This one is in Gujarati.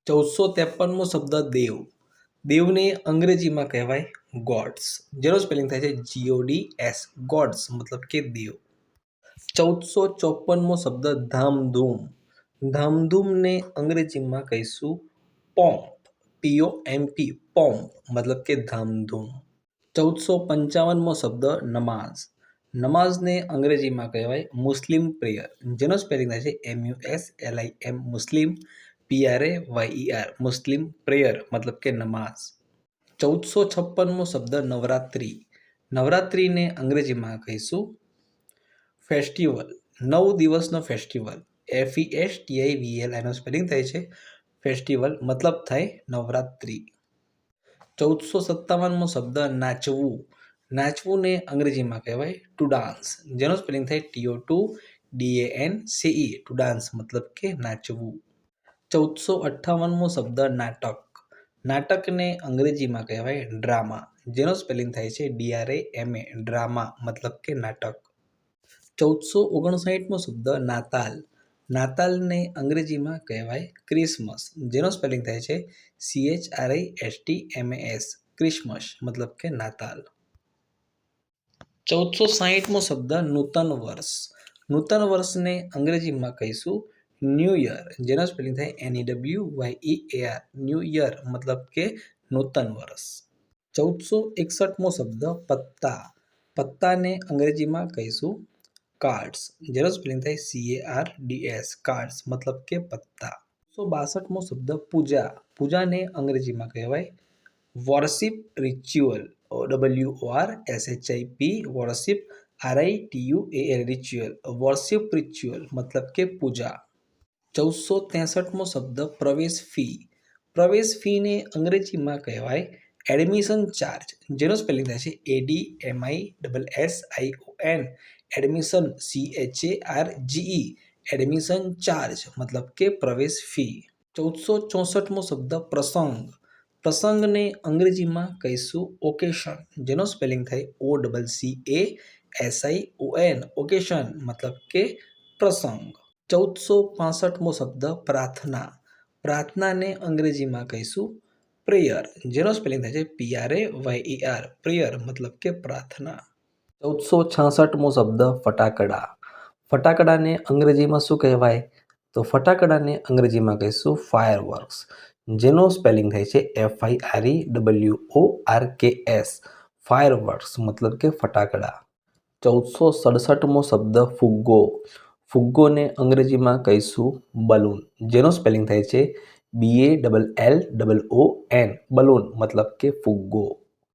1453મો શબ્દ દેવ. દેવને અંગ્રેજીમાં કહેવાય ગોડ્સ, જેનો સ્પેલિંગ થાય છે GODS, ગોડ્સ મતલબ કે દેવ. 1454મો શબ્દ ધામધૂમ. ધામધૂમને અંગ્રેજીમાં કહીશું પોમ્પ, POMP, પોમ્પ મતલબ કે ધામધૂમ. 1455મો શબ્દ નમાઝ. નમાઝને અંગ્રેજીમાં કહેવાય મુસ્લિમ પ્રેયર, જેનો સ્પેલિંગ થાય છે MUSLIM, મુસ્લિમ, PRAYER, મુસ્લિમ પ્રેયર મતલબ કે નમાઝ. 1456મો શબ્દ નવરાત્રિ. નવરાત્રિને અંગ્રેજીમાં કહીશું ફેસ્ટિવલ, 9 દિવસનો ફેસ્ટિવલ, FESTIVAL, એનો સ્પેલિંગ થાય છે ફેસ્ટિવલ, મતલબ થાય નવરાત્રિ. 1457મો શબ્દ નાચવું. નાચવુંને અંગ્રેજીમાં કહેવાય ટુ ડાન્સ, જેનો સ્પેલિંગ થાય TO2DANCE, ટુ ડાન્સ મતલબ કે નાચવું. 1458મો શબ્દ નાટક. નાટકને અંગ્રેજીમાં કહેવાય ડ્રામા, જેનો સ્પેલિંગ થાય છે DRAMA, ડ્રામા મતલબ કે નાટક. 1459મો શબ્દ નાતાલ. નાતાલને અંગ્રેજીમાં કહેવાય ક્રિસમસ, જેનો સ્પેલિંગ થાય છે CHRISTMAS, ક્રિસમસ મતલબ કે નાતાલ. 1460મો શબ્દ નૂતન વર્ષ. નૂતન વર્ષને અંગ્રેજીમાં કહીશું ન્યૂ યર, જેનો સ્પેલિંગ થાય NEWYEAR, ન્યૂ યર મતલબ કે નૂતન વર્ષ. 1461મો શબ્દ પત્તા. પત્તાને અંગ્રેજીમાં કહીશું કાર્ડ્સ, જેનો સ્પેલિંગ થાય CARDS, કાર્ડ્સ મતલબ કે પત્તા. 162મો શબ્દ પૂજા. પૂજાને અંગ્રેજીમાં કહેવાય worship ritual, WORSHIP, worship, RITUAL, ritual, worship ritual મતલબ કે પૂજા. 1463મો શબ્દ પ્રવેશ ફી. પ્રવેશ ફીને અંગ્રેજીમાં કહેવાય એડમિશન ચાર્જ, જેનો સ્પેલિંગ થાય છે ADMISSION, admission, CHARGE, admission charge મતલબ કે પ્રવેશ ફી. 1464મો શબ્દ પ્રસંગ. પ્રસંગને અંગ્રેજીમાં કહીશું ઓકેશન, જેનો સ્પેલિંગ થાય OCCASION, ઓકેશન મતલબ કે પ્રસંગ. 1465મો શબ્દ પ્રાર્થના. પ્રાર્થનાને અંગ્રેજીમાં કહીશું પ્રેયર, જેનો સ્પેલિંગ થાય છે PRAYER, પ્રેયર મતલબ કે પ્રાર્થના. 1466મો શબ્દ ફટાકડા. ફટાકડાને અંગ્રેજીમાં શું કહેવાય? તો ફટાકડાને અંગ્રેજીમાં કહીશું ફાયરવર્ક્સ, જેનો સ્પેલિંગ થાય છે FIREWORKS, ફાયરવર્ક્સ મતલબ કે ફટાકડા. 1467મો શબ્દ ફુગ્ગો. ફુગ્ગોને અંગ્રેજીમાં કહીશું બલૂન, જેનો સ્પેલિંગ થાય છે BALLOON, બલૂન મતલબ કે ફુગ્ગો.